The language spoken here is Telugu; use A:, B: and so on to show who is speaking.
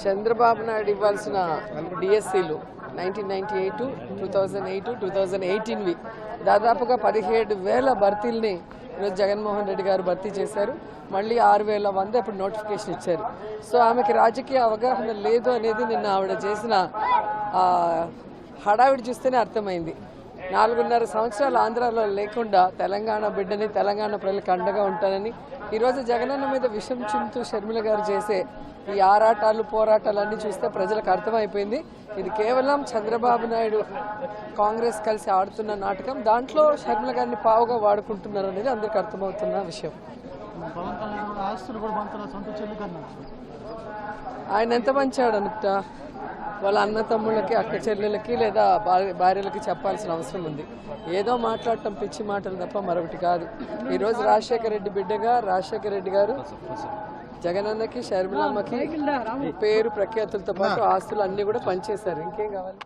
A: చంద్రబాబు నాయుడు ఇవ్వాల్సిన డిఎస్సీలు 1998, 2008, 2018వి దాదాపుగా 17,000 భర్తీల్ని ఈరోజు జగన్మోహన్ రెడ్డి గారు భర్తీ చేశారు. మళ్ళీ 6,100 ఇప్పుడు నోటిఫికేషన్ ఇచ్చారు. సో ఆమెకి రాజకీయ అవగాహన లేదు అనేది నిన్న ఆవిడ చేసిన హడావిడి చూస్తేనే అర్థమైంది. 4.5 సంవత్సరాలు ఆంధ్రాలో లేకుండా తెలంగాణ బిడ్డని, తెలంగాణ ప్రజలకు అండగా ఉంటానని ఈరోజు జగనన్న మీద విషం చింతూ షర్మిల గారు చేసే ఈ ఆరాటాలు పోరాటాలన్నీ చూస్తే ప్రజలకు అర్థమైపోయింది. ఇది కేవలం చంద్రబాబు నాయుడు కాంగ్రెస్ కలిసి ఆడుతున్న నాటకం. దాంట్లో షర్మిల గారిని పావుగా వాడుకుంటున్నారు అనేది అందరికి అర్థమవుతున్న విషయం. ఆయన ఎంత మంచాడు అనుకుంటా వాళ్ళ అన్న తమ్ముళ్ళకి, అక్క చెల్లెలకి లేదా భార్యలకి చెప్పాల్సిన అవసరం ఉంది. ఏదో మాట్లాడటం పిచ్చి మాటలు తప్ప మరొకటి కాదు. ఈరోజు రాజశేఖర రెడ్డి బిడ్డగా రాజశేఖర రెడ్డి గారు జగనన్నకి, షర్మిలమ్మకి పేరు ప్రఖ్యాతులతో పాటు ఆస్తులు అన్నీ కూడా పనిచేశారు. ఇంకేం కావాలి?